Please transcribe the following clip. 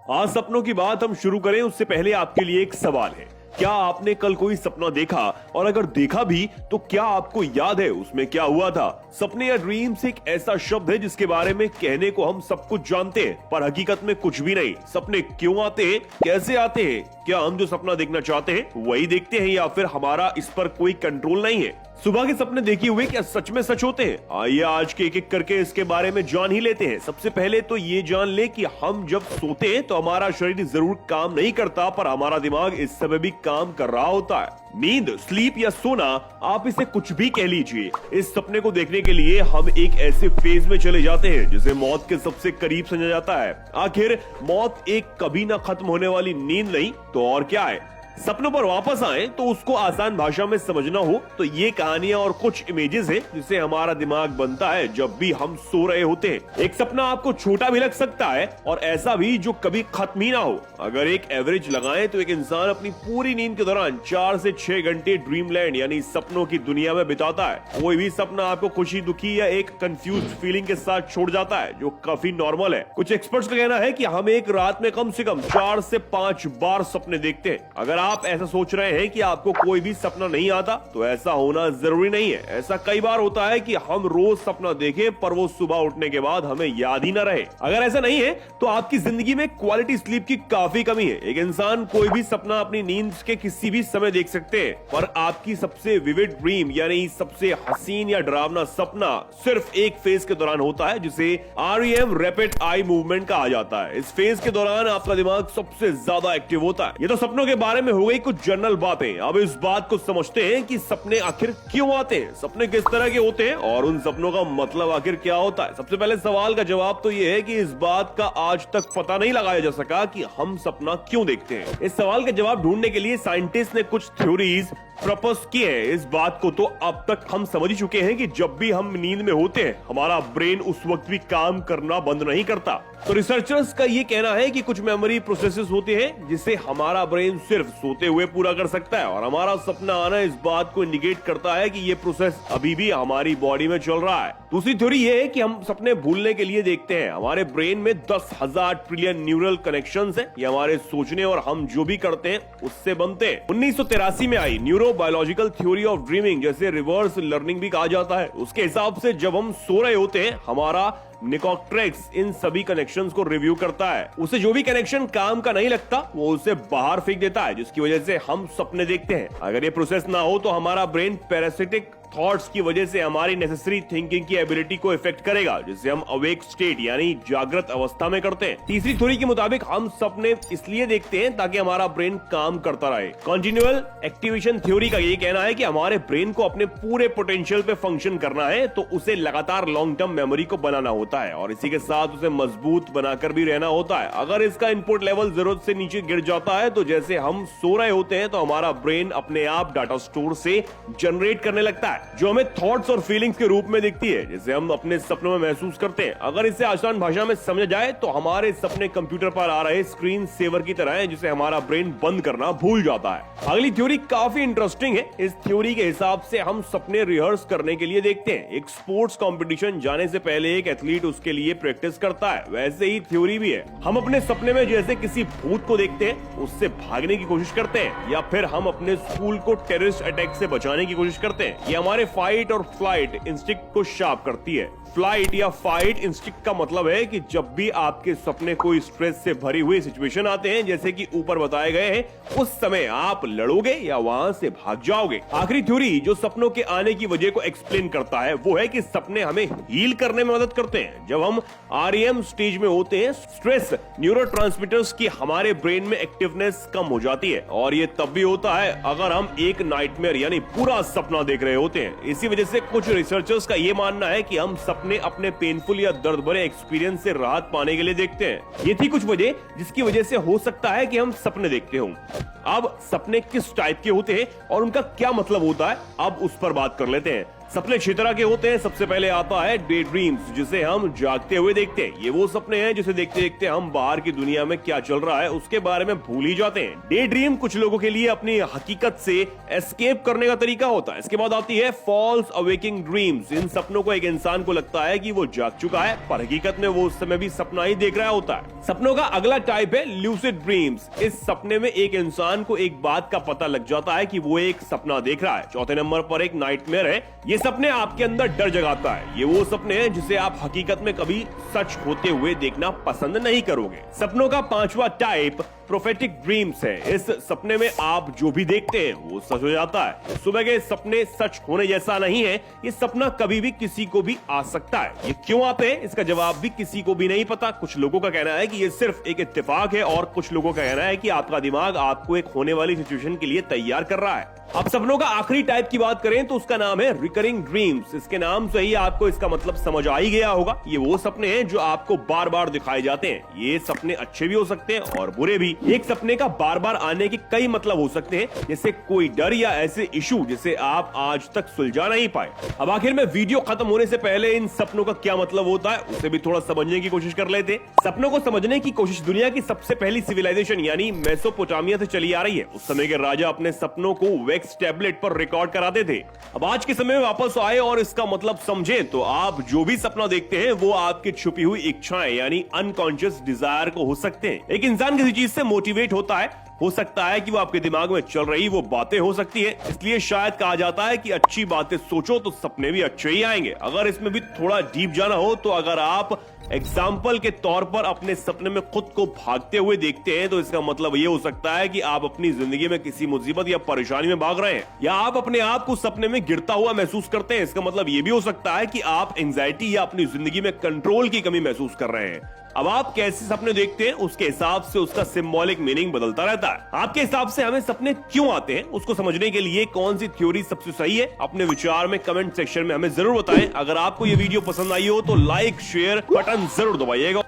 आज सपनों की बात हम शुरू करें उससे पहले आपके लिए एक सवाल है। क्या आपने कल कोई सपना देखा, और अगर देखा भी तो क्या आपको याद है उसमें क्या हुआ था? सपने या ड्रीम्स एक ऐसा शब्द है जिसके बारे में कहने को हम सब कुछ जानते हैं, पर हकीकत में कुछ भी नहीं। सपने क्यों आते हैं, कैसे आते हैं, क्या हम जो सपना देखना चाहते हैं वही देखते हैं, या फिर हमारा इस पर कोई कंट्रोल नहीं है? सुबह के सपने देखे हुए क्या सच में सच होते हैं? आइए आज के एक करके इसके बारे में जान ही लेते हैं। सबसे पहले तो ये जान ले कि हम जब सोते हैं तो हमारा शरीर जरूर काम नहीं करता, पर हमारा दिमाग इस समय भी काम कर रहा होता है। नींद, स्लीप या सोना, आप इसे कुछ भी कह लीजिए, इस सपने को देखने के लिए हम एक ऐसे फेज में चले जाते हैं जिसे मौत के सबसे करीब समझा जाता है। आखिर मौत एक कभी ना खत्म होने वाली नींद नहीं तो और क्या है? सपनों पर वापस आए तो उसको आसान भाषा में समझना हो तो ये कहानियां और कुछ इमेजेस हैं जिससे हमारा दिमाग बनता है जब भी हम सो रहे होते हैं। एक सपना आपको छोटा भी लग सकता है और ऐसा भी जो कभी खत्म ही ना हो। अगर एक एवरेज लगाएं तो एक इंसान अपनी पूरी नींद के दौरान 4 से 6 घंटे ड्रीमलैंड यानी सपनों की दुनिया में बिताता है। कोई भी सपना आपको खुशी, दुखी या एक कंफ्यूज्ड फीलिंग के साथ छोड़ जाता है, जो काफी नॉर्मल है। कुछ एक्सपर्ट्स का कहना है कि हम एक रात में कम से कम 4 से 5 बार सपने देखते हैं। अगर आप ऐसा सोच रहे हैं कि आपको कोई भी सपना नहीं आता तो ऐसा होना जरूरी नहीं है। ऐसा कई बार होता है कि हम रोज सपना देखें पर वो सुबह उठने के बाद हमें याद ही न रहे। अगर ऐसा नहीं है तो आपकी जिंदगी में क्वालिटी स्लीप की काफी कमी है। एक इंसान कोई भी सपना अपनी नींद के किसी भी समय देख सकते हैं, पर आपकी सबसे विविड ड्रीम यानी सबसे हसीन या डरावना सपना सिर्फ एक फेज के दौरान होता है, जिसे REM रैपिड आई मूवमेंट कहा जाता है। इस फेज के दौरान आपका दिमाग सबसे ज्यादा एक्टिव होता है। ये तो सपनों के बारे में हो गई कुछ जनरल बातें। अब इस बात को समझते हैं कि सपने आखिर क्यों आते हैं, सपने किस तरह के होते हैं और उन सपनों का मतलब आखिर क्या होता है। सबसे पहले सवाल का जवाब तो ये है कि इस बात का आज तक पता नहीं लगाया जा सका कि हम सपना क्यों देखते हैं। इस सवाल का जवाब ढूंढने के लिए साइंटिस्ट ने कुछ थ्योरीज प्रपोज किए हैं। इस बात को तो अब तक हम समझ ही चुके हैं कि जब भी हम नींद में होते हैं हमारा ब्रेन उस वक्त भी काम करना बंद नहीं करता। तो रिसर्चर्स का ये कहना है कि कुछ मेमोरी प्रोसेसेस होते हैं जिसे हमारा ब्रेन सिर्फ सोते हुए पूरा कर सकता है, और हमारा सपना आना इस बात को इंडिकेट करता है कि ये प्रोसेस अभी भी हमारी बॉडी में चल रहा है। दूसरी थ्योरी ये है कि हम सपने भूलने के लिए देखते हैं। हमारे ब्रेन में 10,000 ट्रिलियन न्यूरल कनेक्शंस हैं। ये हमारे सोचने और हम जो भी करते हैं उससे बनते हैं। 1983 में आई न्यूरोबायोलॉजिकल थ्योरी ऑफ ड्रीमिंग, जैसे रिवर्स लर्निंग भी कहा जाता है। उसके हिसाब से जब हम सो रहे होते हैं हमारा निकोट्रेक्स इन सभी कनेक्शंस को रिव्यू करता है। उसे जो भी कनेक्शन काम का नहीं लगता वो उसे बाहर फेंक देता है, जिसकी वजह से हम सपने देखते हैं। अगर ये प्रोसेस ना हो तो हमारा ब्रेन पैरासिटिक थॉट्स की वजह से हमारी नेसेसरी थिंकिंग की एबिलिटी को इफेक्ट करेगा, जिससे हम अवेक स्टेट यानी जागृत अवस्था में करते हैं। तीसरी थ्योरी के मुताबिक हम सपने इसलिए देखते हैं ताकि हमारा ब्रेन काम करता रहे। कंटिन्यूअल एक्टिवेशन थ्योरी का ये कहना है कि हमारे ब्रेन को अपने पूरे पोटेंशियल पे फंक्शन करना है तो उसे लगातार लॉन्ग टर्म मेमोरी को बनाना होता है, और इसी के साथ उसे मजबूत बनाकर भी रहना होता है। अगर इसका इनपुट लेवल जरूरत से नीचे गिर जाता है तो जैसे हम सो रहे होते हैं तो हमारा ब्रेन अपने आप डाटा स्टोर से जनरेट करने लगता है जो हमें थॉट्स और फीलिंग्स के रूप में दिखती है, जिसे हम अपने सपनों में महसूस करते हैं। अगर इसे आसान भाषा में समझा जाए तो हमारे सपने कंप्यूटर पर आ रहे स्क्रीन सेवर की तरह है, जिसे हमारा ब्रेन बंद करना भूल जाता है। अगली थ्योरी काफी इंटरेस्टिंग है। इस थ्योरी के हिसाब से हम सपने रिहर्स करने के लिए देखते हैं। एक स्पोर्ट्स कंपटीशन जाने से पहले एक एथलीट उसके लिए प्रैक्टिस करता है, वैसे ही थ्योरी भी है। हम अपने सपने में जैसे किसी भूत को देखते हैं, उससे भागने की कोशिश करते हैं, या फिर हम अपने स्कूल को टेररिस्ट अटैक से बचाने की कोशिश करते हैं। ये हमारे फाइट और फ्लाइट इंस्टिंक्ट को शार्प करती है। फ्लाइट या फाइट इंस्टिंक्ट का मतलब है कि जब भी आपके सपने कोई स्ट्रेस से भरी हुई सिचुएशन आते हैं, जैसे कि ऊपर बताए गए हैं, उस समय आप लड़ोगे या वहां से भाग जाओगे। आखिरी थ्योरी जो सपनों के आने की वजह को एक्सप्लेन करता है वो है कि सपने हमें हील करने में मदद करते हैं। जब हम REM स्टेज में होते हैं, स्ट्रेस न्यूरोट्रांसमीटर्स की हमारे ब्रेन में एक्टिवनेस कम हो जाती है, और ये तब भी होता है अगर हम एक नाइटमेयर यानी पूरा सपना देख रहे होते हैं। इसी वजह से कुछ रिसर्चर्स का ये मानना है कि हम सपने अपने पेनफुल या दर्द भरे एक्सपीरियंस से राहत पाने के लिए देखते हैं। ये थी कुछ वजह जिसकी वजह से हो सकता है कि हम सपने देखते हों। अब सपने किस टाइप के होते हैं और उनका क्या मतलब होता है, अब उस पर बात कर लेते हैं। सपने 6 तरह के होते हैं। सबसे पहले आता है डे ड्रीम्स, जिसे हम जागते हुए देखते हैं। ये वो सपने हैं जिसे देखते देखते हम बाहर की दुनिया में क्या चल रहा है उसके बारे में भूल ही जाते हैं। डे ड्रीम कुछ लोगों के लिए अपनी हकीकत से एस्केप करने का तरीका होता है। इसके बाद आती है फॉल्स अवेकिंग ड्रीम्स। इन सपनों को एक इंसान को लगता है कि वो जाग चुका है, पर हकीकत में वो उस समय भी सपना ही देख रहा होता है। सपनों का अगला टाइप है ल्यूसिड ड्रीम्स। इस सपने में एक इंसान को एक बात का पता लग जाता है कि वो एक सपना देख रहा है। चौथे नंबर पर एक नाइटमेयर है। ये सपने आपके अंदर डर जगाता है। ये वो सपने हैं जिसे आप हकीकत में कभी सच होते हुए देखना पसंद नहीं करोगे। सपनों का पांचवा टाइप प्रोफेटिक ड्रीम्स है। इस सपने में आप जो भी देखते हैं वो सच हो जाता है। सुबह के सपने सच होने जैसा नहीं है। ये सपना कभी भी किसी को भी आ सकता है। ये क्यों आते हैं इसका जवाब भी किसी को भी नहीं पता। कुछ लोगों का कहना है कि ये सिर्फ एक इत्तेफाक है और कुछ लोगों का कहना है कि आपका दिमाग आपको एक होने वाली सिचुएशन के लिए तैयार कर रहा है। अब सपनों का आखिरी टाइप की बात करें तो उसका नाम है रिकरिंग ड्रीम्स। इसके नाम से ही आपको इसका मतलब समझ आ ही गया होगा। ये वो सपने हैं जो आपको बार बार दिखाए जाते हैं। ये सपने अच्छे भी हो सकते हैं और बुरे भी। एक सपने का बार बार आने के कई मतलब हो सकते हैं, जैसे कोई डर या ऐसे इशू जिसे आप आज तक सुलझा नहीं पाए। अब आखिर में वीडियो खत्म होने से पहले इन सपनों का क्या मतलब होता है उसे भी थोड़ा समझने की कोशिश कर लेते हैं। सपनों को समझने की कोशिश दुनिया की सबसे पहली सिविलाइजेशन यानी मेसोपोटामिया से चली आ रही है। उस समय के राजा अपने सपनों को वैक्स टैबलेट पर रिकॉर्ड कराते थे। अब आज के समय में वापस आए और इसका मतलब समझे तो आप जो भी सपना देखते हैं वो आपकी छुपी हुई इच्छाएं यानी अनकॉन्शियस डिजायर को हो सकते हैं। एक इंसान किसी चीज से मोटिवेट होता है, हो सकता है कि वो आपके दिमाग में चल रही वो बातें हो सकती है। इसलिए शायद कहा जाता है कि अच्छी बातें सोचो तो सपने भी अच्छे ही आएंगे। अगर इसमें भी थोड़ा डीप जाना हो तो अगर आप एग्जाम्पल के तौर पर अपने सपने में खुद को भागते हुए देखते हैं तो इसका मतलब ये हो सकता है कि आप अपनी जिंदगी में किसी मुसीबत या परेशानी में भाग रहे हैं, या आप अपने आप को सपने में गिरता हुआ महसूस करते हैं। इसका मतलब ये भी हो सकता है कि आप एंजाइटी या अपनी जिंदगी में कंट्रोल की कमी महसूस कर रहे हैं। अब आप कैसे सपने देखते हैं उसके हिसाब से उसका सिंबॉलिक मीनिंग बदलता रहता है। आपके हिसाब से हमें सपने क्यों आते हैं उसको समझने के लिए कौन सी थ्योरी सबसे सही है, अपने विचार में कमेंट सेक्शन में हमें जरूर बताएं। अगर आपको ये वीडियो पसंद आई हो तो लाइक शेयर बटन जरूर दबाइएगा।